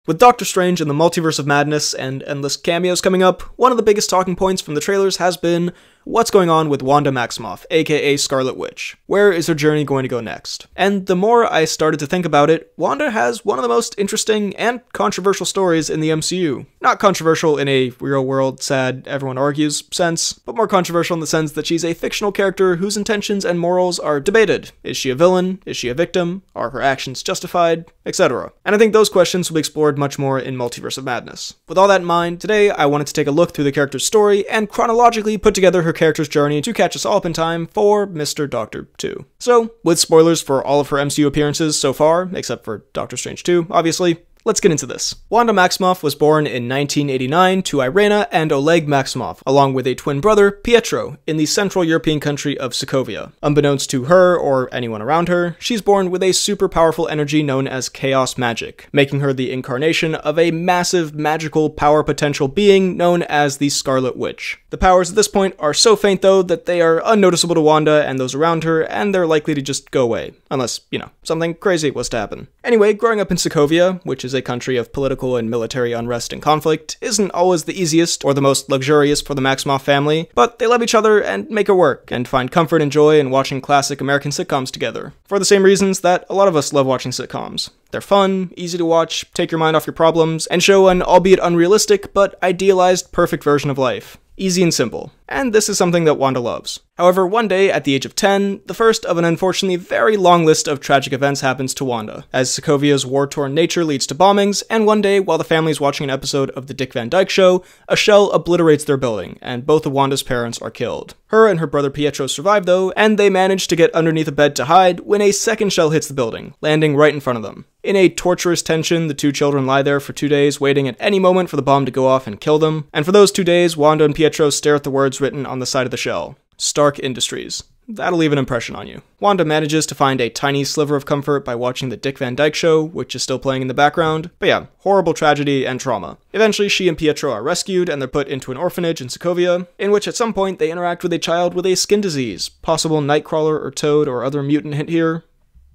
With Doctor Strange and the Multiverse of Madness and endless cameos coming up, one of the biggest talking points from the trailers has been what's going on with Wanda Maximoff, aka Scarlet Witch. Where is her journey going to go next? And the more I started to think about it, Wanda has one of the most interesting and controversial stories in the MCU. Not controversial in a real-world, sad, everyone argues sense, but more controversial in the sense that she's a fictional character whose intentions and morals are debated. Is she a villain? Is she a victim? Are her actions justified? Etc. And I think those questions will be explored much more in Multiverse of Madness. With all that in mind, today I wanted to take a look through the character's story and chronologically put together her character's journey to catch us all up in time for Mr. Doctor 2. So, with spoilers for all of her MCU appearances so far, except for Doctor Strange 2, obviously, let's get into this. Wanda Maximoff was born in 1989 to Irena and Oleg Maximoff, along with a twin brother, Pietro, in the central European country of Sokovia. Unbeknownst to her or anyone around her, she's born with a super powerful energy known as chaos magic, making her the incarnation of a massive magical power potential being known as the Scarlet Witch. The powers at this point are so faint though that they are unnoticeable to Wanda and those around her, and they're likely to just go away. Unless, you know, something crazy was to happen. Anyway, growing up in Sokovia, which is a country of political and military unrest and conflict, isn't always the easiest or the most luxurious for the Maximoff family, but they love each other and make it work, and find comfort and joy in watching classic American sitcoms together. For the same reasons that a lot of us love watching sitcoms. They're fun, easy to watch, take your mind off your problems, and show an albeit unrealistic but idealized perfect version of life. Easy and simple. And this is something that Wanda loves. However, one day, at the age of 10, the first of an unfortunately very long list of tragic events happens to Wanda, as Sokovia's war-torn nature leads to bombings, and one day, while the family is watching an episode of The Dick Van Dyke Show, a shell obliterates their building, and both of Wanda's parents are killed. Her and her brother Pietro survive though, and they manage to get underneath a bed to hide when a second shell hits the building, landing right in front of them. In a torturous tension, the two children lie there for 2 days, waiting at any moment for the bomb to go off and kill them, and for those 2 days, Wanda and Pietro stare at the words written on the side of the shell. Stark Industries. That'll leave an impression on you. Wanda manages to find a tiny sliver of comfort by watching The Dick Van Dyke Show, which is still playing in the background. But yeah, horrible tragedy and trauma. Eventually, she and Pietro are rescued, and they're put into an orphanage in Sokovia, in which at some point they interact with a child with a skin disease. Possible Nightcrawler or Toad or other mutant hint here.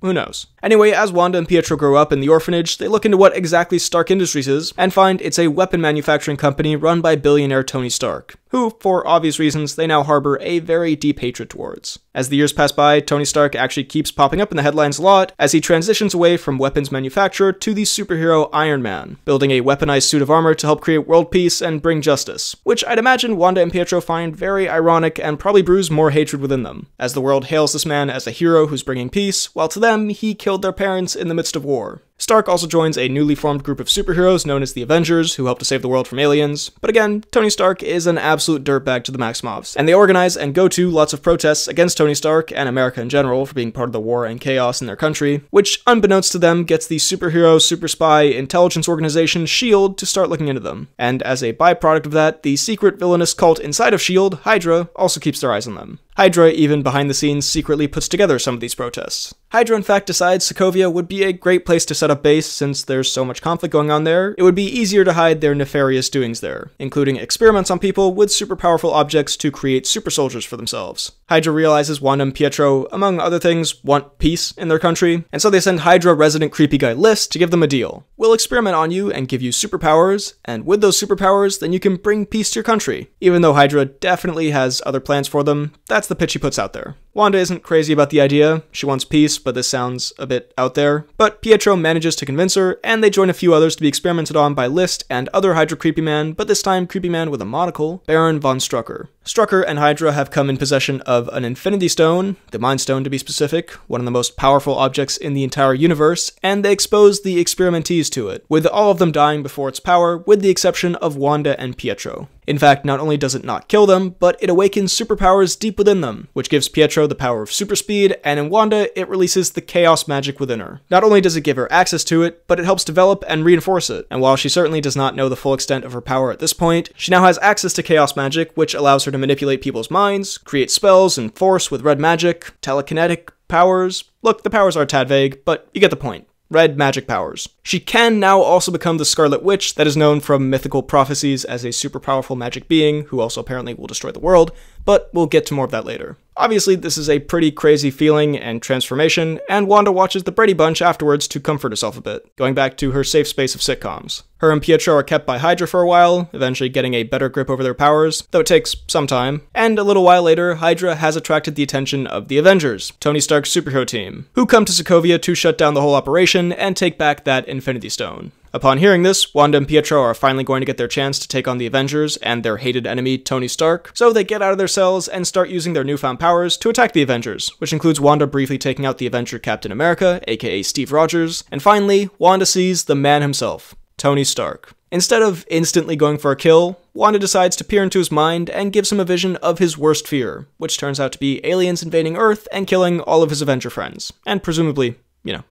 Who knows? Anyway, as Wanda and Pietro grow up in the orphanage, they look into what exactly Stark Industries is, and find it's a weapon manufacturing company run by billionaire Tony Stark, who, for obvious reasons, they now harbor a very deep hatred towards. As the years pass by, Tony Stark actually keeps popping up in the headlines a lot, as he transitions away from weapons manufacture to the superhero Iron Man, building a weaponized suit of armor to help create world peace and bring justice, which I'd imagine Wanda and Pietro find very ironic and probably brews more hatred within them, as the world hails this man as a hero who's bringing peace, while to them, he killed their parents in the midst of war. Stark also joins a newly formed group of superheroes known as the Avengers, who help to save the world from aliens. But again, Tony Stark is an absolute dirtbag to the Maximoffs, and they organize and go to lots of protests against Tony Stark and America in general for being part of the war and chaos in their country, which, unbeknownst to them, gets the superhero, super spy, intelligence organization S.H.I.E.L.D. to start looking into them. And as a byproduct of that, the secret villainous cult inside of S.H.I.E.L.D., Hydra, also keeps their eyes on them. Hydra, even behind the scenes, secretly puts together some of these protests. Hydra, in fact, decides Sokovia would be a great place to set up base since there's so much conflict going on there. It would be easier to hide their nefarious doings there, including experiments on people with super powerful objects to create super soldiers for themselves. Hydra realizes Wanda and Pietro, among other things, want peace in their country, and so they send Hydra resident creepy guy List to give them a deal. We'll experiment on you and give you superpowers, and with those superpowers, then you can bring peace to your country. Even though Hydra definitely has other plans for them, that's the pitch he puts out there. Wanda isn't crazy about the idea. She wants peace, but this sounds a bit out there. But Pietro manages to convince her, and they join a few others to be experimented on by List and other Hydra creepy man, but this time creepy man with a monocle, Baron von Strucker. Strucker and Hydra have come in possession of an Infinity Stone, the Mind Stone to be specific, one of the most powerful objects in the entire universe, and they expose the experimentees to it, with all of them dying before its power, with the exception of Wanda and Pietro. In fact, not only does it not kill them, but it awakens superpowers deep within them, which gives Pietro the power of super speed, and in Wanda, it releases the chaos magic within her. Not only does it give her access to it, but it helps develop and reinforce it, and while she certainly does not know the full extent of her power at this point, she now has access to chaos magic, which allows her to manipulate people's minds, create spells and force with red magic, telekinetic powers. Look, the powers are a tad vague, but you get the point. Red magic powers. She can now also become the Scarlet Witch that is known from mythical prophecies as a super powerful magic being who also apparently will destroy the world, but we'll get to more of that later. Obviously, this is a pretty crazy feeling and transformation, and Wanda watches the Brady Bunch afterwards to comfort herself a bit, going back to her safe space of sitcoms. Her and Pietro are kept by Hydra for a while, eventually getting a better grip over their powers, though it takes some time. And a little while later, Hydra has attracted the attention of the Avengers, Tony Stark's superhero team, who come to Sokovia to shut down the whole operation and take back that Infinity Stone. Upon hearing this, Wanda and Pietro are finally going to get their chance to take on the Avengers and their hated enemy, Tony Stark, so they get out of their cells and start using their newfound powers to attack the Avengers, which includes Wanda briefly taking out the Avenger Captain America, aka Steve Rogers, and finally, Wanda sees the man himself, Tony Stark. Instead of instantly going for a kill, Wanda decides to peer into his mind and gives him a vision of his worst fear, which turns out to be aliens invading Earth and killing all of his Avenger friends, and presumably,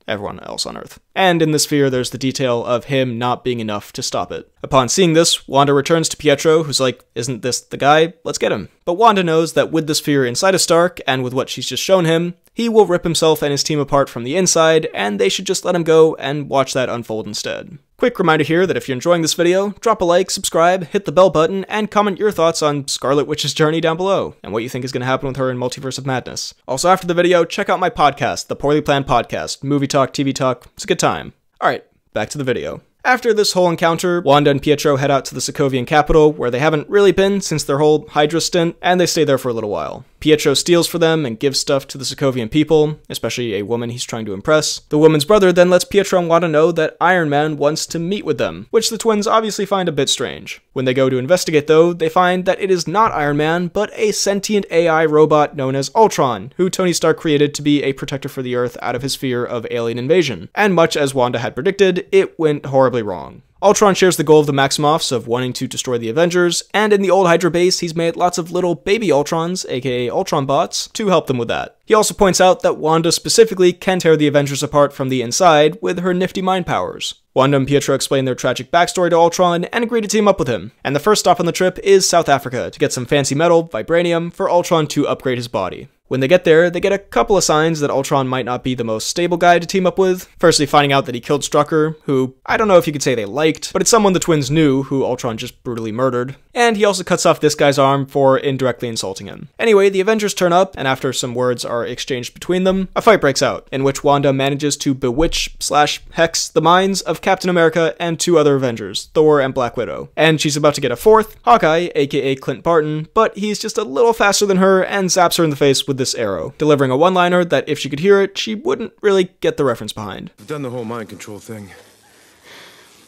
everyone else on Earth. And in this fear, there's the detail of him not being enough to stop it. Upon seeing this, Wanda returns to Pietro, who's like, isn't this the guy? Let's get him. But Wanda knows that with this fear inside of Stark, and with what she's just shown him, he will rip himself and his team apart from the inside, and they should just let him go and watch that unfold instead. Quick reminder here that if you're enjoying this video, drop a like, subscribe, hit the bell button, and comment your thoughts on Scarlet Witch's journey down below, and what you think is going to happen with her in Multiverse of Madness. Also, after the video, check out my podcast, The Poorly Planned Podcast, movie talk, TV talk, it's a good time. Alright, back to the video. After this whole encounter, Wanda and Pietro head out to the Sokovian capital, where they haven't really been since their whole Hydra stint, and they stay there for a little while. Pietro steals for them and gives stuff to the Sokovian people, especially a woman he's trying to impress. The woman's brother then lets Pietro and Wanda know that Iron Man wants to meet with them, which the twins obviously find a bit strange. When they go to investigate though, they find that it is not Iron Man, but a sentient AI robot known as Ultron, who Tony Stark created to be a protector for the Earth out of his fear of alien invasion. And much as Wanda had predicted, it went horribly wrong. Ultron shares the goal of the Maximoffs of wanting to destroy the Avengers, and in the old Hydra base, he's made lots of little baby Ultrons, aka Ultron bots, to help them with that. He also points out that Wanda specifically can tear the Avengers apart from the inside with her nifty mind powers. Wanda and Pietro explain their tragic backstory to Ultron and agree to team up with him, and the first stop on the trip is South Africa to get some fancy metal, vibranium, for Ultron to upgrade his body. When they get there, they get a couple of signs that Ultron might not be the most stable guy to team up with. Firstly, finding out that he killed Strucker, who I don't know if you could say they liked, but it's someone the twins knew who Ultron just brutally murdered. And he also cuts off this guy's arm for indirectly insulting him. Anyway, the Avengers turn up, and after some words are exchanged between them, a fight breaks out, in which Wanda manages to bewitch/hex the minds of Captain America and two other Avengers, Thor and Black Widow. And she's about to get a fourth, Hawkeye, aka Clint Barton, but he's just a little faster than her and zaps her in the face with this arrow, delivering a one-liner that if she could hear it, she wouldn't really get the reference behind. I've done the whole mind control thing.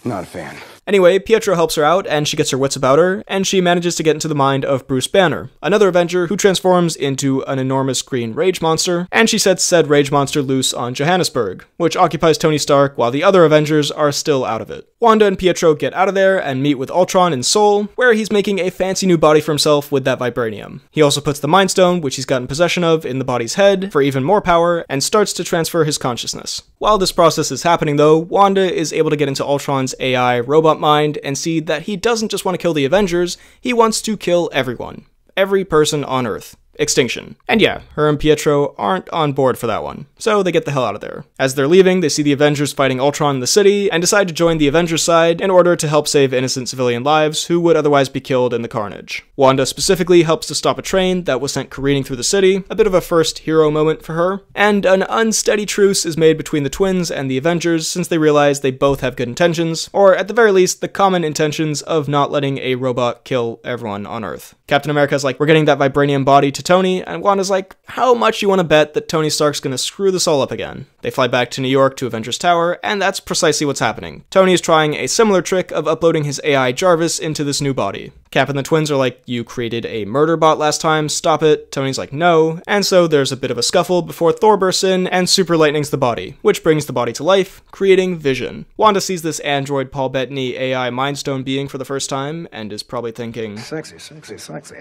Not a fan. Anyway, Pietro helps her out, and she gets her wits about her, and she manages to get into the mind of Bruce Banner, another Avenger who transforms into an enormous green rage monster, and she sets said rage monster loose on Johannesburg, which occupies Tony Stark while the other Avengers are still out of it. Wanda and Pietro get out of there and meet with Ultron in Seoul, where he's making a fancy new body for himself with that vibranium. He also puts the Mind Stone, which he's gotten possession of, in the body's head for even more power, and starts to transfer his consciousness. While this process is happening though, Wanda is able to get into Ultron's AI robot mind and see that he doesn't just want to kill the Avengers, he wants to kill everyone. Every person on Earth. Extinction. And yeah, her and Pietro aren't on board for that one, so they get the hell out of there. As they're leaving, they see the Avengers fighting Ultron in the city, and decide to join the Avengers side in order to help save innocent civilian lives who would otherwise be killed in the carnage. Wanda specifically helps to stop a train that was sent careening through the city, a bit of a first hero moment for her, and an unsteady truce is made between the twins and the Avengers since they realize they both have good intentions, or at the very least, the common intentions of not letting a robot kill everyone on Earth. Captain America's like, we're getting that vibranium body to Tony, and Wanda's like, how much you want to bet that Tony Stark's gonna screw this all up again? They fly back to New York to Avengers Tower, and that's precisely what's happening. Tony is trying a similar trick of uploading his AI Jarvis into this new body. Cap and the twins are like, you created a murder bot last time, stop it. Tony's like, no, and so there's a bit of a scuffle before Thor bursts in and super lightnings the body, which brings the body to life, creating Vision. Wanda sees this android Paul Bettany AI Mind Stone being for the first time, and is probably thinking, sexy, sexy, sexy.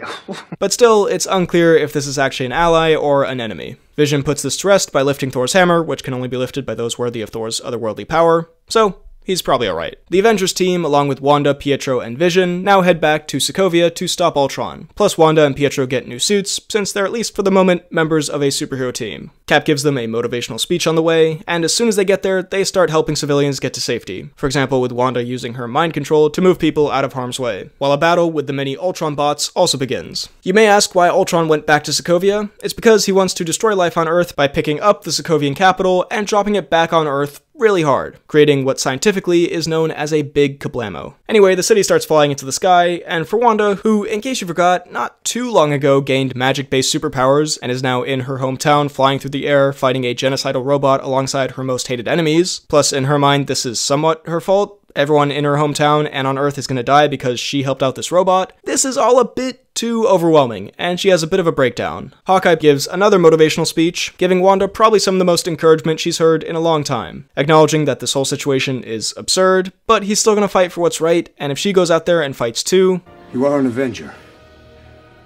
But still, it's unclear if this is actually an ally or an enemy. Vision puts this to rest by lifting Thor's hammer, which can only be lifted by those worthy of Thor's otherworldly power. So, he's probably alright. The Avengers team, along with Wanda, Pietro, and Vision, now head back to Sokovia to stop Ultron. Plus, Wanda and Pietro get new suits, since they're, at least for the moment, members of a superhero team. Cap gives them a motivational speech on the way, and as soon as they get there, they start helping civilians get to safety. For example, with Wanda using her mind control to move people out of harm's way, while a battle with the many Ultron bots also begins. You may ask why Ultron went back to Sokovia. It's because he wants to destroy life on Earth by picking up the Sokovian capital and dropping it back on Earth really hard, creating what scientifically is known as a big kablamo. Anyway, the city starts flying into the sky, and for Wanda, who, in case you forgot, not too long ago gained magic-based superpowers and is now in her hometown flying through the air fighting a genocidal robot alongside her most hated enemies, plus in her mind this is somewhat her fault, everyone in her hometown and on Earth is gonna die because she helped out this robot, this is all a bit too overwhelming, and she has a bit of a breakdown. Hawkeye gives another motivational speech, giving Wanda probably some of the most encouragement she's heard in a long time, acknowledging that this whole situation is absurd, but he's still gonna fight for what's right, and if she goes out there and fights too... You are an Avenger.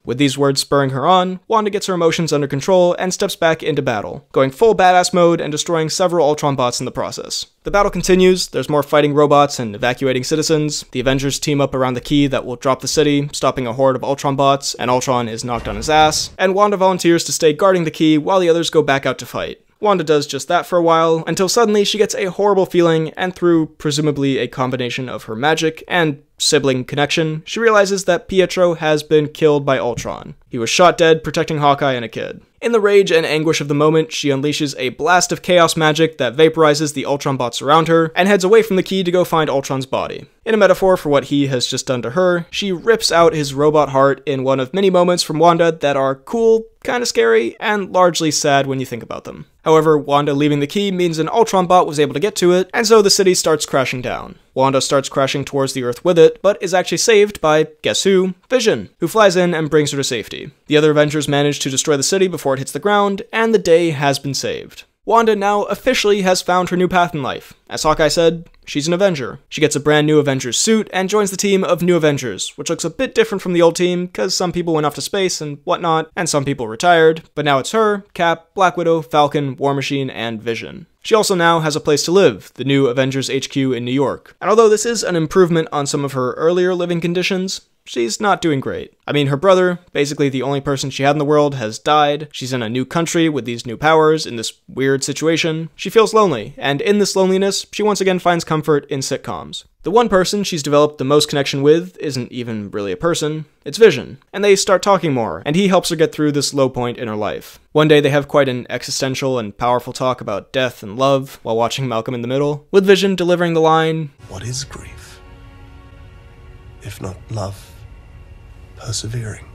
With these words spurring her on, Wanda gets her emotions under control and steps back into battle, going full badass mode and destroying several Ultron bots in the process. The battle continues, there's more fighting robots and evacuating citizens, the Avengers team up around the key that will drop the city, stopping a horde of Ultron bots, and Ultron is knocked on his ass, and Wanda volunteers to stay guarding the key while the others go back out to fight. Wanda does just that for a while, until suddenly she gets a horrible feeling, and through presumably a combination of her magic and sibling connection, she realizes that Pietro has been killed by Ultron. He was shot dead protecting Hawkeye and a kid. In the rage and anguish of the moment, she unleashes a blast of chaos magic that vaporizes the Ultron bots around her, and heads away from the key to go find Ultron's body. In a metaphor for what he has just done to her, she rips out his robot heart in one of many moments from Wanda that are cool, kinda scary, and largely sad when you think about them. However, Wanda leaving the key means an Ultron bot was able to get to it, and so the city starts crashing down. Wanda starts crashing towards the Earth with it, but is actually saved by, guess who? Vision, who flies in and brings her to safety. The other Avengers manage to destroy the city before it hits the ground, and the day has been saved. Wanda now officially has found her new path in life. As Hawkeye said, she's an Avenger. She gets a brand new Avengers suit and joins the team of New Avengers, which looks a bit different from the old team, because some people went off to space and whatnot, and some people retired, but now it's her, Cap, Black Widow, Falcon, War Machine, and Vision. She also now has a place to live, the new Avengers HQ in New York. And although this is an improvement on some of her earlier living conditions, she's not doing great. I mean, her brother, basically the only person she had in the world, has died. She's in a new country with these new powers in this weird situation. She feels lonely, and in this loneliness, she once again finds comfort in sitcoms. The one person she's developed the most connection with isn't even really a person, it's Vision, and they start talking more, and he helps her get through this low point in her life. One day they have quite an existential and powerful talk about death and love while watching Malcolm in the Middle, with Vision delivering the line, "What is grief, if not love persevering?"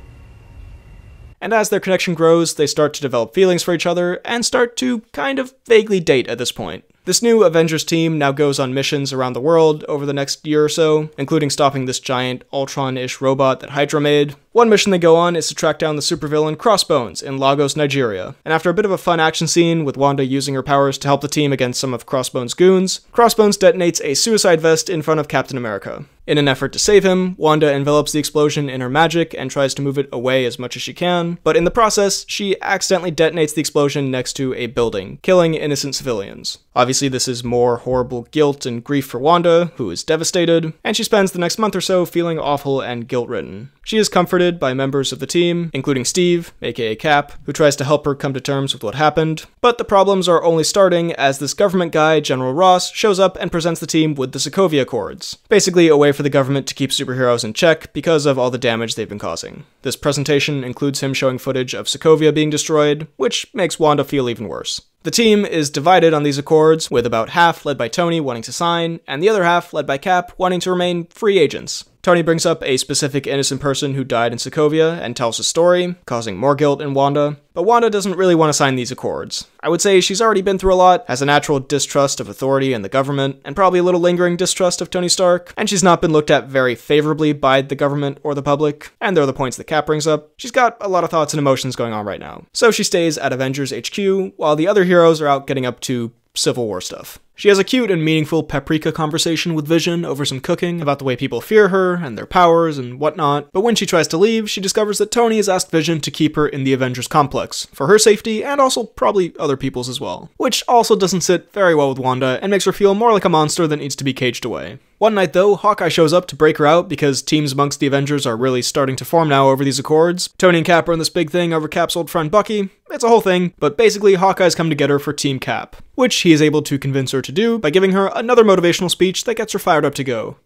And as their connection grows, they start to develop feelings for each other, and start to kind of vaguely date at this point. This new Avengers team now goes on missions around the world over the next year or so, including stopping this giant Ultron-ish robot that Hydra made. One mission they go on is to track down the supervillain Crossbones in Lagos, Nigeria. And after a bit of a fun action scene with Wanda using her powers to help the team against some of Crossbones' goons, Crossbones detonates a suicide vest in front of Captain America. In an effort to save him, Wanda envelops the explosion in her magic and tries to move it away as much as she can, but in the process, she accidentally detonates the explosion next to a building, killing innocent civilians. Obviously, this is more horrible guilt and grief for Wanda, who is devastated, and she spends the next month or so feeling awful and guilt-ridden. She is comforted by members of the team, including Steve, aka Cap, who tries to help her come to terms with what happened, but the problems are only starting as this government guy, General Ross, shows up and presents the team with the Sokovia Accords, basically a way for the government to keep superheroes in check because of all the damage they've been causing. This presentation includes him showing footage of Sokovia being destroyed, which makes Wanda feel even worse. The team is divided on these accords, with about half led by Tony wanting to sign, and the other half led by Cap wanting to remain free agents. Tony brings up a specific innocent person who died in Sokovia and tells his story, causing more guilt in Wanda, but Wanda doesn't really want to sign these accords. I would say she's already been through a lot, has a natural distrust of authority and the government, and probably a little lingering distrust of Tony Stark, and she's not been looked at very favorably by the government or the public, and they're the points that Cap brings up. She's got a lot of thoughts and emotions going on right now. So she stays at Avengers HQ, while the other heroes are out getting up to Civil War stuff. She has a cute and meaningful paprika conversation with Vision over some cooking about the way people fear her and their powers and whatnot, but when she tries to leave, she discovers that Tony has asked Vision to keep her in the Avengers complex, for her safety and also probably other people's as well. Which also doesn't sit very well with Wanda and makes her feel more like a monster that needs to be caged away. One night though, Hawkeye shows up to break her out because teams amongst the Avengers are really starting to form now over these accords. Tony and Cap are in this big thing over Cap's old friend Bucky. It's a whole thing, but basically Hawkeye's come to get her for Team Cap, which he is able to convince her to do by giving her another motivational speech that gets her fired up to go.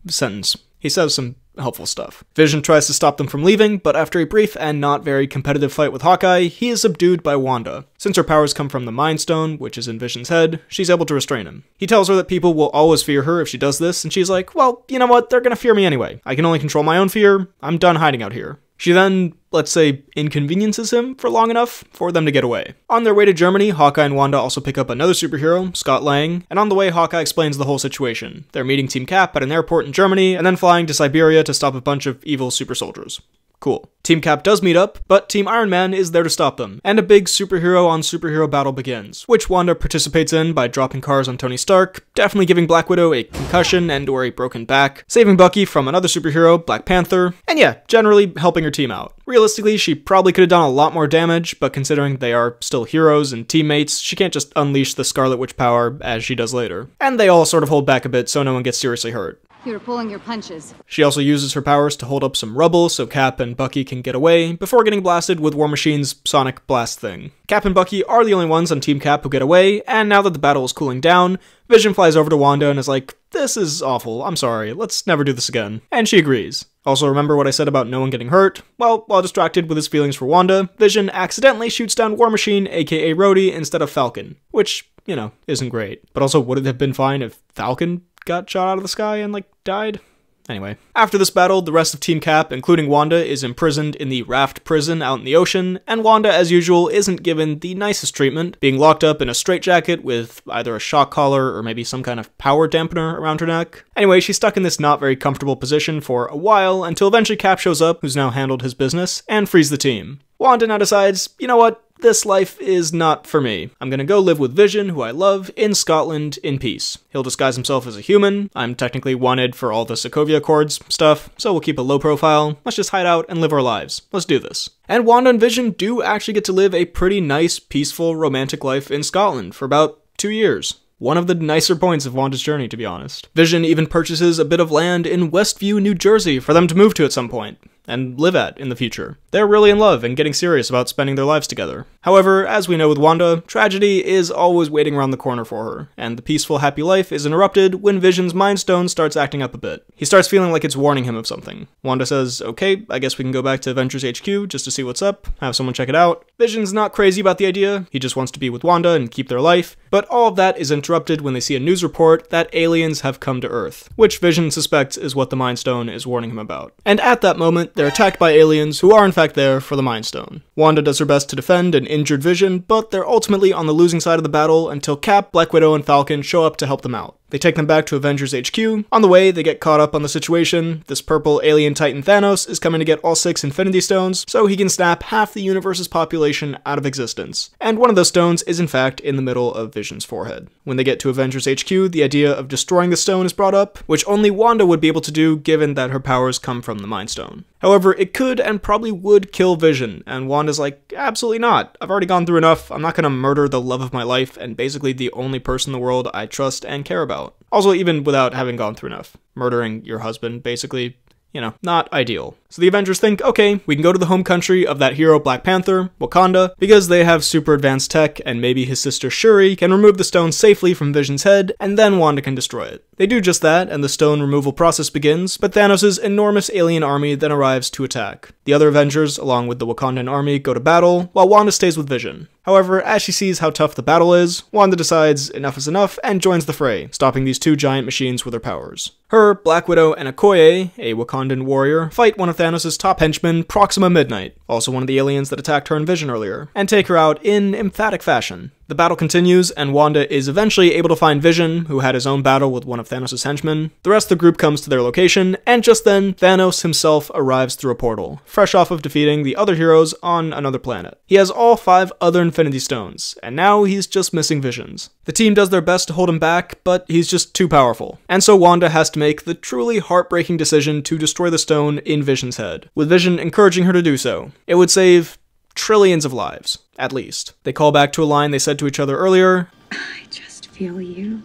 Sentence. He says some helpful stuff. Vision tries to stop them from leaving, but after a brief and not very competitive fight with Hawkeye, he is subdued by Wanda. Since her powers come from the Mind Stone, which is in Vision's head, she's able to restrain him. He tells her that people will always fear her if she does this, and she's like, well, you know what, they're gonna fear me anyway. I can only control my own fear, I'm done hiding out here. She then, let's say, inconveniences him for long enough for them to get away. On their way to Germany, Hawkeye and Wanda also pick up another superhero, Scott Lang, and on the way, Hawkeye explains the whole situation. They're meeting Team Cap at an airport in Germany, and then flying to Siberia to stop a bunch of evil super soldiers. Cool. Team Cap does meet up, but Team Iron Man is there to stop them, and a big superhero-on-superhero battle begins, which Wanda participates in by dropping cars on Tony Stark, definitely giving Black Widow a concussion and/or a broken back, saving Bucky from another superhero, Black Panther, and yeah, generally helping her team out. Realistically, she probably could have done a lot more damage, but considering they are still heroes and teammates, she can't just unleash the Scarlet Witch power as she does later. And they all sort of hold back a bit so no one gets seriously hurt. You were pulling your punches. She also uses her powers to hold up some rubble so Cap and Bucky can get away before getting blasted with War Machine's sonic blast thing. Cap and Bucky are the only ones on Team Cap who get away, and now that the battle is cooling down, Vision flies over to Wanda and is like, this is awful, I'm sorry, let's never do this again. And she agrees. Also, remember what I said about no one getting hurt? Well, while distracted with his feelings for Wanda, Vision accidentally shoots down War Machine, aka Rhodey, instead of Falcon, which, you know, isn't great. But also, would it have been fine if Falcon got shot out of the sky and, died? Anyway, after this battle, the rest of Team Cap, including Wanda, is imprisoned in the Raft prison out in the ocean, and Wanda, as usual, isn't given the nicest treatment, being locked up in a straitjacket with either a shock collar or maybe some kind of power dampener around her neck. Anyway, she's stuck in this not very comfortable position for a while, until eventually Cap shows up, who's now handled his business, and frees the team. Wanda now decides, you know what? This life is not for me. I'm gonna go live with Vision, who I love, in Scotland in peace. He'll disguise himself as a human. I'm technically wanted for all the Sokovia Accords stuff, so we'll keep a low profile. Let's just hide out and live our lives. Let's do this. And Wanda and Vision do actually get to live a pretty nice, peaceful, romantic life in Scotland for about 2 years. One of the nicer points of Wanda's journey, to be honest. Vision even purchases a bit of land in Westview, New Jersey for them to move to at some point, and live at in the future. They're really in love and getting serious about spending their lives together. However, as we know with Wanda, tragedy is always waiting around the corner for her, and the peaceful, happy life is interrupted when Vision's Mind Stone starts acting up a bit. He starts feeling like it's warning him of something. Wanda says, okay, I guess we can go back to Avengers HQ just to see what's up, have someone check it out. Vision's not crazy about the idea, he just wants to be with Wanda and keep their life, but all of that is interrupted when they see a news report that aliens have come to Earth, which Vision suspects is what the Mind Stone is warning him about. And at that moment, they're attacked by aliens who are in fact there for the Mind Stone. Wanda does her best to defend an injured Vision, but they're ultimately on the losing side of the battle until Cap, Black Widow, and Falcon show up to help them out. They take them back to Avengers HQ. On the way, they get caught up on the situation. This purple alien titan Thanos is coming to get all 6 Infinity Stones, so he can snap half the universe's population out of existence. And one of those stones is in fact in the middle of Vision's forehead. When they get to Avengers HQ, the idea of destroying the stone is brought up, which only Wanda would be able to do given that her powers come from the Mind Stone. However, it could and probably would kill Vision, and Wanda's like, absolutely not. I've already gone through enough. I'm not gonna murder the love of my life and basically the only person in the world I trust and care about. Also, even without having gone through enough. Murdering your husband, basically, you know, not ideal. So the Avengers think, okay, we can go to the home country of that hero Black Panther, Wakanda, because they have super advanced tech and maybe his sister Shuri can remove the stone safely from Vision's head and then Wanda can destroy it. They do just that and the stone removal process begins, but Thanos' enormous alien army then arrives to attack. The other Avengers, along with the Wakandan army, go to battle, while Wanda stays with Vision. However, as she sees how tough the battle is, Wanda decides enough is enough and joins the fray, stopping these 2 giant machines with her powers. Her, Black Widow, and Okoye, a Wakandan warrior, fight one of Thanos' top henchmen, Proxima Midnight, also one of the aliens that attacked her and Vision earlier, and take her out in emphatic fashion. The battle continues, and Wanda is eventually able to find Vision, who had his own battle with one of Thanos' henchmen. The rest of the group comes to their location, and just then, Thanos himself arrives through a portal, fresh off of defeating the other heroes on another planet. He has all 5 other Infinity Stones, and now he's just missing Vision's. The team does their best to hold him back, but he's just too powerful. And so Wanda has to make the truly heartbreaking decision to destroy the stone in Vision's head, with Vision encouraging her to do so. It would save trillions of lives, at least. They call back to a line they said to each other earlier. I just feel you.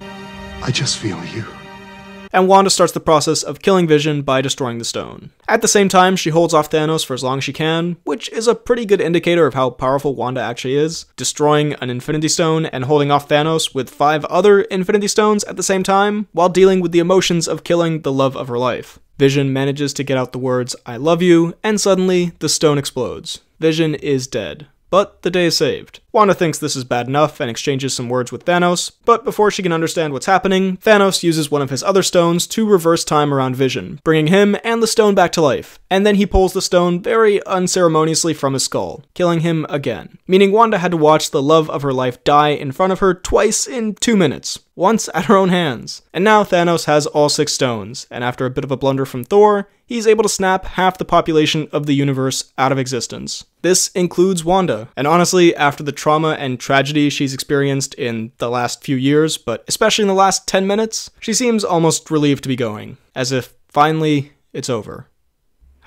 I just feel you. And Wanda starts the process of killing Vision by destroying the stone. At the same time, she holds off Thanos for as long as she can, which is a pretty good indicator of how powerful Wanda actually is, destroying an Infinity Stone and holding off Thanos with 5 other Infinity Stones at the same time, while dealing with the emotions of killing the love of her life. Vision manages to get out the words, "I love you," and suddenly, the stone explodes. Vision is dead. But the day is saved. Wanda thinks this is bad enough and exchanges some words with Thanos, but before she can understand what's happening, Thanos uses one of his other stones to reverse time around Vision, bringing him and the stone back to life. And then he pulls the stone very unceremoniously from his skull, killing him again. Meaning Wanda had to watch the love of her life die in front of her twice in 2 minutes. Once at her own hands. And now Thanos has all 6 stones, and after a bit of a blunder from Thor, he's able to snap half the population of the universe out of existence. This includes Wanda, and honestly, after the trauma and tragedy she's experienced in the last few years, but especially in the last 10 minutes, she seems almost relieved to be going, as if, finally, it's over.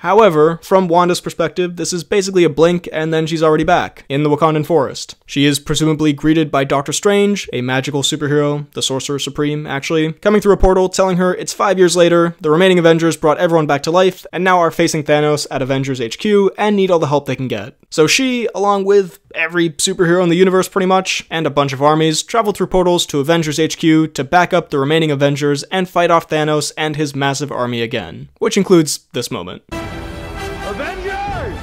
However, from Wanda's perspective, this is basically a blink and then she's already back, in the Wakandan forest. She is presumably greeted by Doctor Strange, a magical superhero, the Sorcerer Supreme, actually, coming through a portal telling her it's 5 years later, the remaining Avengers brought everyone back to life, and now are facing Thanos at Avengers HQ and need all the help they can get. So she, along with every superhero in the universe pretty much, and a bunch of armies, travel through portals to Avengers HQ to back up the remaining Avengers and fight off Thanos and his massive army again. Which includes this moment. Avengers!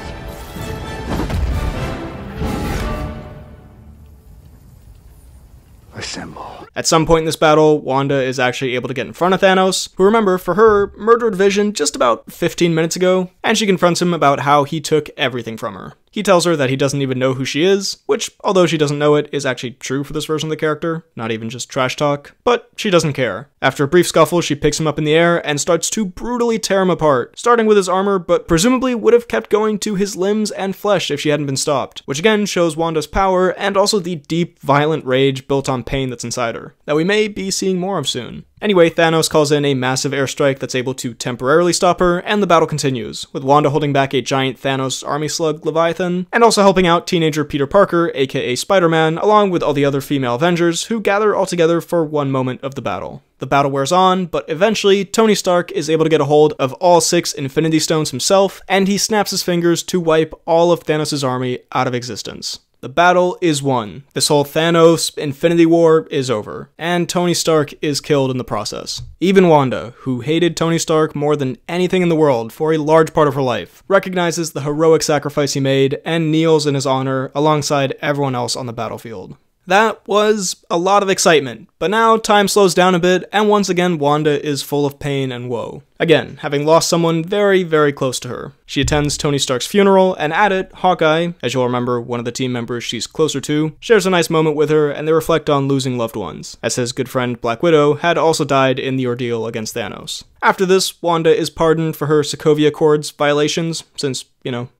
Assemble. At some point in this battle, Wanda is actually able to get in front of Thanos, who, remember, for her, murdered Vision just about 15 minutes ago, and she confronts him about how he took everything from her. He tells her that he doesn't even know who she is, which, although she doesn't know it, is actually true for this version of the character, not even just trash talk, but she doesn't care. After a brief scuffle, she picks him up in the air and starts to brutally tear him apart, starting with his armor, but presumably would have kept going to his limbs and flesh if she hadn't been stopped, which again shows Wanda's power and also the deep, violent rage built on pain that's inside her, that we may be seeing more of soon. Anyway, Thanos calls in a massive airstrike that's able to temporarily stop her, and the battle continues, with Wanda holding back a giant Thanos army slug Leviathan, and also helping out teenager Peter Parker, aka Spider-Man, along with all the other female Avengers, who gather all together for one moment of the battle. The battle wears on, but eventually, Tony Stark is able to get a hold of all 6 Infinity Stones himself, and he snaps his fingers to wipe all of Thanos' army out of existence. The battle is won. This whole Thanos Infinity War is over, and Tony Stark is killed in the process. Even Wanda, who hated Tony Stark more than anything in the world for a large part of her life, recognizes the heroic sacrifice he made and kneels in his honor alongside everyone else on the battlefield. That was a lot of excitement, but now time slows down a bit, and once again Wanda is full of pain and woe. Again, having lost someone very, very close to her. She attends Tony Stark's funeral, and at it, Hawkeye, as you'll remember one of the team members she's closer to, shares a nice moment with her, and they reflect on losing loved ones, as his good friend Black Widow had also died in the ordeal against Thanos. After this, Wanda is pardoned for her Sokovia Accords violations, since,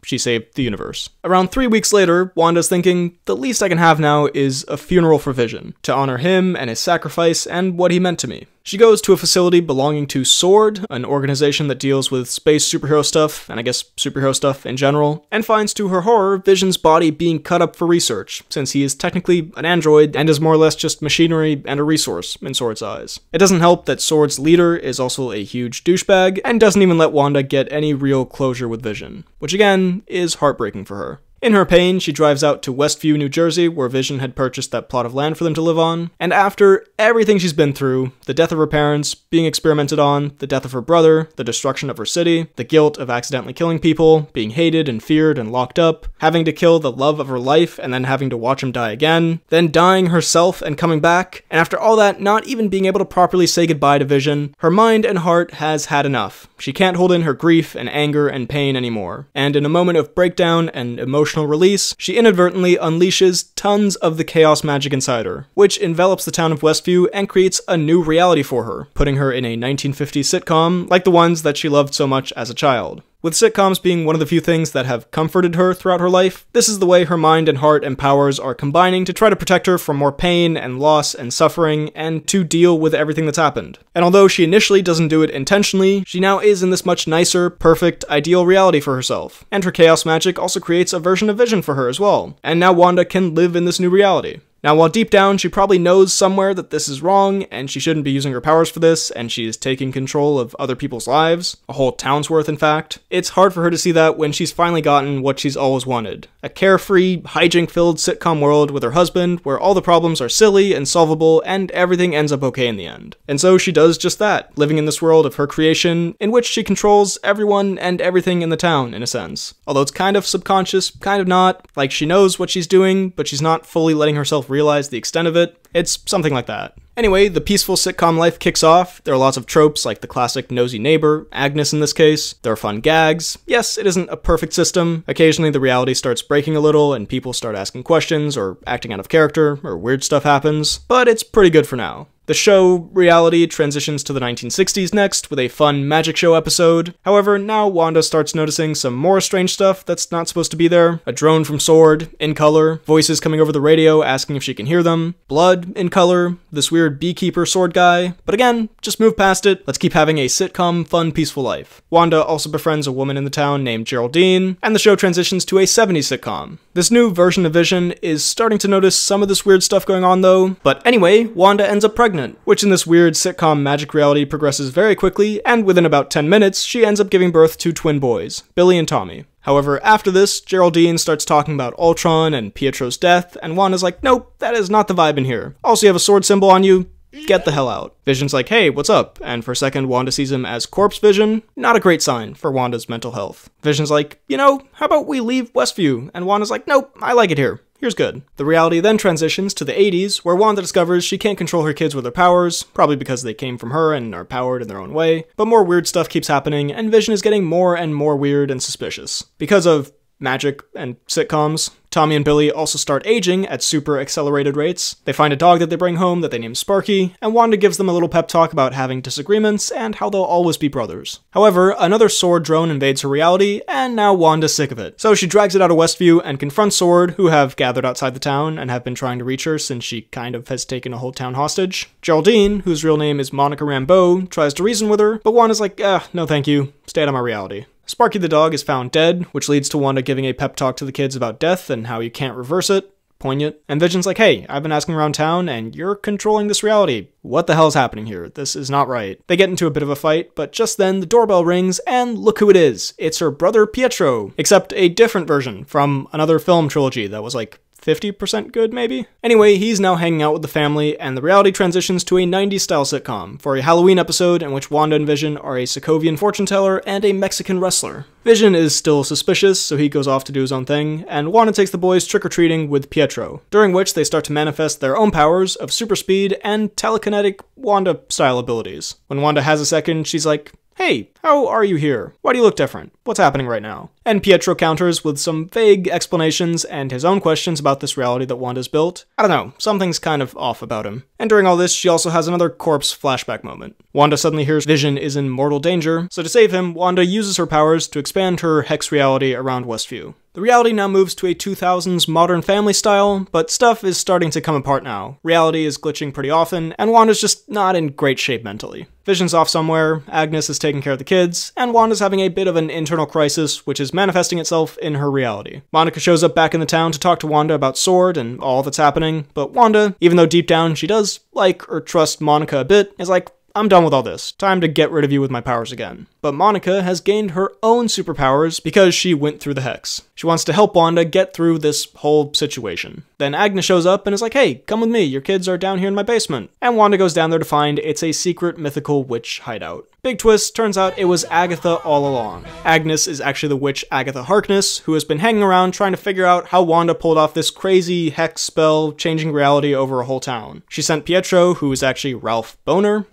she saved the universe. Around 3 weeks later, Wanda's thinking, the least I can have now is a funeral for Vision, to honor him and his sacrifice and what he meant to me. She goes to a facility belonging to SWORD, an organization that deals with space superhero stuff, and I guess superhero stuff in general, and finds to her horror Vision's body being cut up for research, since he is technically an android and is more or less just machinery and a resource in SWORD's eyes. It doesn't help that SWORD's leader is also a huge douchebag, and doesn't even let Wanda get any real closure with Vision, which again is heartbreaking for her. In her pain, she drives out to Westview, New Jersey, where Vision had purchased that plot of land for them to live on, and after everything she's been through, the death of her parents, being experimented on, the death of her brother, the destruction of her city, the guilt of accidentally killing people, being hated and feared and locked up, having to kill the love of her life and then having to watch him die again, then dying herself and coming back, and after all that, not even being able to properly say goodbye to Vision, her mind and heart has had enough. She can't hold in her grief and anger and pain anymore, and in a moment of breakdown and emotional emotional release, she inadvertently unleashes tons of the chaos magic inside her, which envelops the town of Westview and creates a new reality for her, putting her in a 1950s sitcom like the ones that she loved so much as a child. With sitcoms being one of the few things that have comforted her throughout her life, this is the way her mind and heart and powers are combining to try to protect her from more pain and loss and suffering, and to deal with everything that's happened. And although she initially doesn't do it intentionally, she now is in this much nicer, perfect, ideal reality for herself. And her chaos magic also creates a version of Vision for her as well. And now Wanda can live in this new reality. Now, while deep down she probably knows somewhere that this is wrong, and she shouldn't be using her powers for this, and she is taking control of other people's lives, a whole town's worth in fact, it's hard for her to see that when she's finally gotten what she's always wanted. A carefree, hijink-filled sitcom world with her husband, where all the problems are silly and solvable, and everything ends up okay in the end. And so she does just that, living in this world of her creation, in which she controls everyone and everything in the town, in a sense. Although it's kind of subconscious, kind of not, like she knows what she's doing, but she's not fully letting herself realize the extent of it. It's something like that. Anyway, the peaceful sitcom life kicks off. There are lots of tropes like the classic nosy neighbor, Agnes in this case. There are fun gags. Yes, it isn't a perfect system. Occasionally the reality starts breaking a little and people start asking questions or acting out of character or weird stuff happens, but it's pretty good for now. The show, reality, transitions to the 1960s next with a fun magic show episode. However, now Wanda starts noticing some more strange stuff that's not supposed to be there. A drone from S.W.O.R.D. in color, voices coming over the radio asking if she can hear them, blood in color, this weird beekeeper S.W.O.R.D. guy. But again, just move past it. Let's keep having a sitcom, fun, peaceful life. Wanda also befriends a woman in the town named Geraldine, and the show transitions to a 70s sitcom. This new version of Vision is starting to notice some of this weird stuff going on though. But anyway, Wanda ends up pregnant, which in this weird sitcom magic reality progresses very quickly, and within about 10 minutes, she ends up giving birth to twin boys, Billy and Tommy. However, after this, Geraldine starts talking about Ultron and Pietro's death, and Wanda's like, nope, that is not the vibe in here. Also, you have a sword symbol on you. Get the hell out. Vision's like, hey, what's up? And for a second, Wanda sees him as Corpse Vision. Not a great sign for Wanda's mental health. Vision's like, you know, how about we leave Westview? And Wanda's like, nope, I like it here. Here's good. The reality then transitions to the 80s, where Wanda discovers she can't control her kids with her powers, probably because they came from her and are powered in their own way, but more weird stuff keeps happening, and Vision is getting more and more weird and suspicious. Because of magic and sitcoms, Tommy and Billy also start aging at super accelerated rates. They find a dog that they bring home that they name Sparky, and Wanda gives them a little pep talk about having disagreements and how they'll always be brothers. However, another S.W.O.R.D. drone invades her reality, and now Wanda's sick of it. So she drags it out of Westview and confronts S.W.O.R.D., who have gathered outside the town and have been trying to reach her since she kind of has taken a whole town hostage. Geraldine, whose real name is Monica Rambeau, tries to reason with her, but Wanda's like, no thank you, stay out of my reality. Sparky the dog is found dead, which leads to Wanda giving a pep talk to the kids about death and how you can't reverse it. Poignant. And Vision's like, hey, I've been asking around town and you're controlling this reality. What the hell's happening here? This is not right. They get into a bit of a fight, but just then the doorbell rings and look who it is. It's her brother Pietro, except a different version from another film trilogy that was like 50% good, maybe? Anyway, he's now hanging out with the family, and the reality transitions to a 90s-style sitcom for a Halloween episode in which Wanda and Vision are a Sokovian fortune teller and a Mexican wrestler. Vision is still suspicious, so he goes off to do his own thing, and Wanda takes the boys trick-or-treating with Pietro, during which they start to manifest their own powers of super speed and telekinetic Wanda-style abilities. When Wanda has a second, she's like, hey, how are you here? Why do you look different? What's happening right now? And Pietro counters with some vague explanations and his own questions about this reality that Wanda's built. I don't know, something's kind of off about him. And during all this, she also has another corpse flashback moment. Wanda suddenly hears Vision is in mortal danger, so to save him, Wanda uses her powers to expand her hex reality around Westview. The reality now moves to a 2000s Modern Family style, but stuff is starting to come apart now. Reality is glitching pretty often, and Wanda's just not in great shape mentally. Vision's off somewhere, Agnes is taking care of the kids, and Wanda's having a bit of an internal crisis, which is manifesting itself in her reality. Monica shows up back in the town to talk to Wanda about S.W.O.R.D. and all that's happening, but Wanda, even though deep down she does like or trust Monica a bit, is like, I'm done with all this. Time to get rid of you with my powers again. But Monica has gained her own superpowers because she went through the hex. She wants to help Wanda get through this whole situation. Then Agnes shows up and is like, hey, come with me, your kids are down here in my basement. And Wanda goes down there to find it's a secret mythical witch hideout. Big twist, turns out it was Agatha all along. Agnes is actually the witch Agatha Harkness, who has been hanging around trying to figure out how Wanda pulled off this crazy hex spell, changing reality over a whole town. She sent Pietro, who is actually Ralph Boner.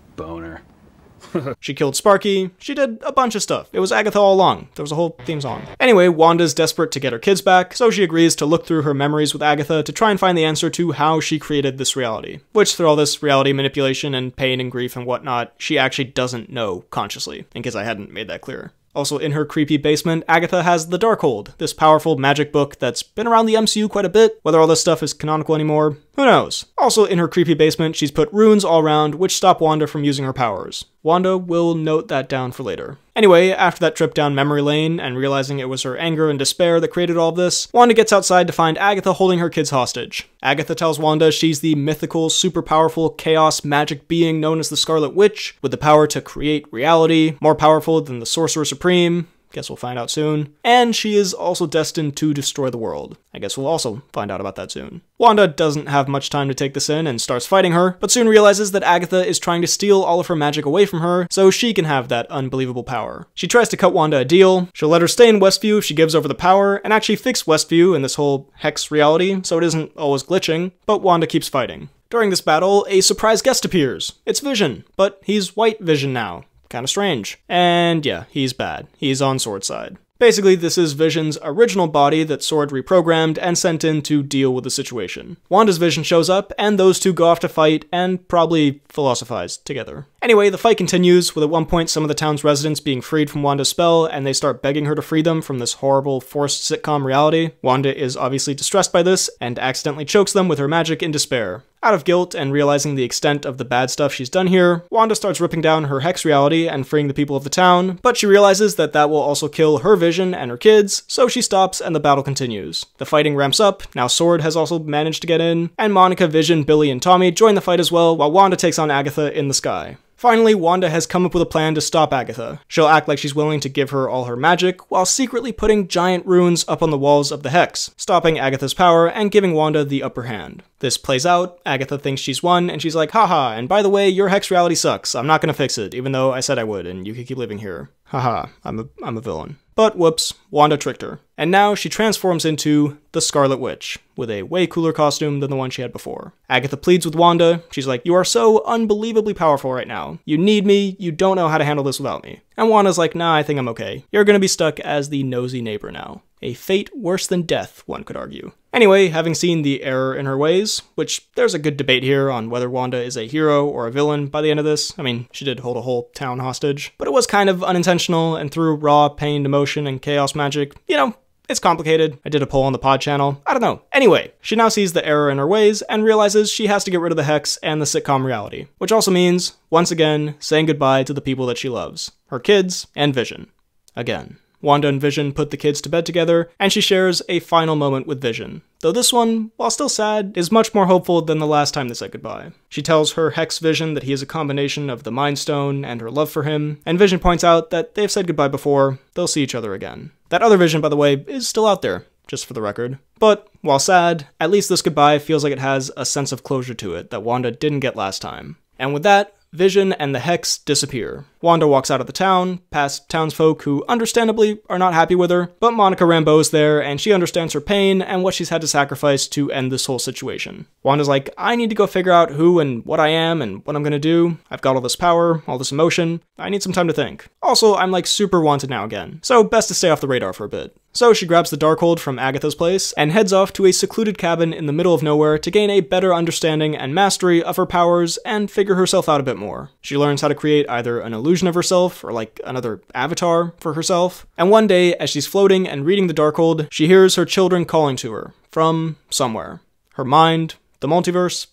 She killed Sparky. She did a bunch of stuff. It was Agatha all along. There was a whole theme song. Anyway, Wanda's desperate to get her kids back, so she agrees to look through her memories with Agatha to try and find the answer to how she created this reality. Which, through all this reality manipulation and pain and grief and whatnot, she actually doesn't know consciously, in case I hadn't made that clear. Also, in her creepy basement, Agatha has the Darkhold, this powerful magic book that's been around the MCU quite a bit. Whether all this stuff is canonical anymore, who knows? Also, in her creepy basement, she's put runes all around which stop Wanda from using her powers. Wanda will note that down for later. Anyway, after that trip down memory lane and realizing it was her anger and despair that created all of this, Wanda gets outside to find Agatha holding her kids hostage. Agatha tells Wanda she's the mythical, super powerful, chaos magic being known as the Scarlet Witch, with the power to create reality, more powerful than the Sorcerer Supreme. Guess we'll find out soon. And she is also destined to destroy the world. I guess we'll also find out about that soon. Wanda doesn't have much time to take this in and starts fighting her, but soon realizes that Agatha is trying to steal all of her magic away from her so she can have that unbelievable power. She tries to cut Wanda a deal. She'll let her stay in Westview if she gives over the power and actually fix Westview in this whole hex reality so it isn't always glitching, but Wanda keeps fighting. During this battle, a surprise guest appears. It's Vision, but he's white Vision now. Kinda strange. And yeah, he's bad. He's on Sword's side. Basically, this is Vision's original body that Sword reprogrammed and sent in to deal with the situation. Wanda's Vision shows up, and those two go off to fight and probably philosophize together. Anyway, the fight continues, with at one point some of the town's residents being freed from Wanda's spell, and they start begging her to free them from this horrible, forced sitcom reality. Wanda is obviously distressed by this, and accidentally chokes them with her magic in despair. Out of guilt and realizing the extent of the bad stuff she's done here, Wanda starts ripping down her hex reality and freeing the people of the town, but she realizes that that will also kill her Vision and her kids, so she stops and the battle continues. The fighting ramps up, now Sword has also managed to get in, and Monica, Vision, Billy, and Tommy join the fight as well, while Wanda takes on Agatha in the sky. Finally, Wanda has come up with a plan to stop Agatha. She'll act like she's willing to give her all her magic, while secretly putting giant runes up on the walls of the hex, stopping Agatha's power and giving Wanda the upper hand. This plays out, Agatha thinks she's won, and she's like, haha, and by the way, your hex reality sucks. I'm not gonna fix it, even though I said I would, and you can keep living here. Haha, I'm a villain. But whoops, Wanda tricked her. And now she transforms into the Scarlet Witch, with a way cooler costume than the one she had before. Agatha pleads with Wanda. She's like, you are so unbelievably powerful right now. You need me, you don't know how to handle this without me. And Wanda's like, nah, I think I'm okay. You're gonna be stuck as the nosy neighbor now. A fate worse than death, one could argue. Anyway, having seen the error in her ways, which there's a good debate here on whether Wanda is a hero or a villain by the end of this. I mean, she did hold a whole town hostage, but it was kind of unintentional, and through raw pain, emotion, and chaos magic, you know, it's complicated. I did a poll on the pod channel. I don't know. Anyway, she now sees the error in her ways and realizes she has to get rid of the hex and the sitcom reality, which also means, once again, saying goodbye to the people that she loves. Her kids and Vision. Again. Wanda and Vision put the kids to bed together, and she shares a final moment with Vision. Though this one, while still sad, is much more hopeful than the last time they said goodbye. She tells her Hex Vision that he is a combination of the Mind Stone and her love for him, and Vision points out that they've said goodbye before, they'll see each other again. That other Vision, by the way, is still out there, just for the record. But, while sad, at least this goodbye feels like it has a sense of closure to it that Wanda didn't get last time. And with that, Vision and the Hex disappear. Wanda walks out of the town, past townsfolk who understandably are not happy with her, but Monica Rambeau's there and she understands her pain and what she's had to sacrifice to end this whole situation. Wanda's like, I need to go figure out who and what I am and what I'm gonna do. I've got all this power, all this emotion. I need some time to think. Also, I'm like super wanted now again, so best to stay off the radar for a bit. So she grabs the Darkhold from Agatha's place and heads off to a secluded cabin in the middle of nowhere to gain a better understanding and mastery of her powers and figure herself out a bit more. She learns how to create either an illusion of herself or like another avatar for herself. And one day, as she's floating and reading the Darkhold, she hears her children calling to her from somewhere. Her mind, the multiverse,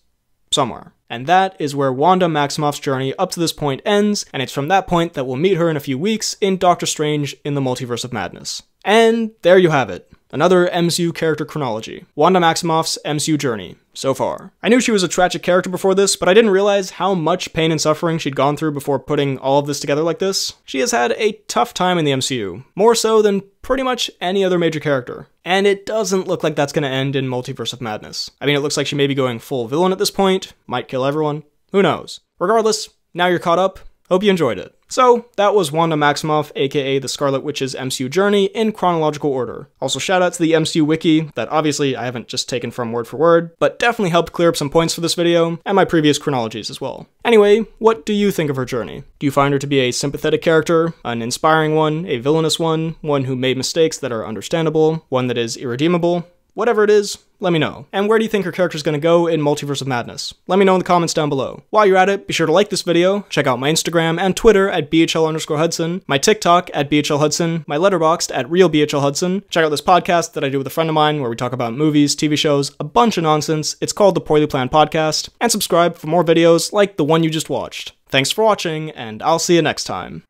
somewhere. And that is where Wanda Maximoff's journey up to this point ends, and it's from that point that we'll meet her in a few weeks in Doctor Strange in the Multiverse of Madness. And there you have it. Another MCU character chronology. Wanda Maximoff's MCU journey, so far. I knew she was a tragic character before this, but I didn't realize how much pain and suffering she'd gone through before putting all of this together like this. She has had a tough time in the MCU, more so than pretty much any other major character. And it doesn't look like that's gonna end in Multiverse of Madness. I mean, it looks like she may be going full villain at this point, might kill everyone, who knows. Regardless, now you're caught up, hope you enjoyed it. So, that was Wanda Maximoff, aka the Scarlet Witch's MCU journey in chronological order. Also, shout out to the MCU wiki, that obviously I haven't just taken from word for word, but definitely helped clear up some points for this video, and my previous chronologies as well. Anyway, what do you think of her journey? Do you find her to be a sympathetic character, an inspiring one, a villainous one who made mistakes that are understandable, one that is irredeemable? Whatever it is, let me know. And where do you think her character's gonna go in Multiverse of Madness? Let me know in the comments down below. While you're at it, be sure to like this video, check out my Instagram and Twitter at BHL_Hudson, my TikTok at BHLHudson, my Letterboxd at RealBHLHudson. Check out this podcast that I do with a friend of mine where we talk about movies, TV shows, a bunch of nonsense. It's called The Poorly Planned Podcast. And subscribe for more videos like the one you just watched. Thanks for watching, and I'll see you next time.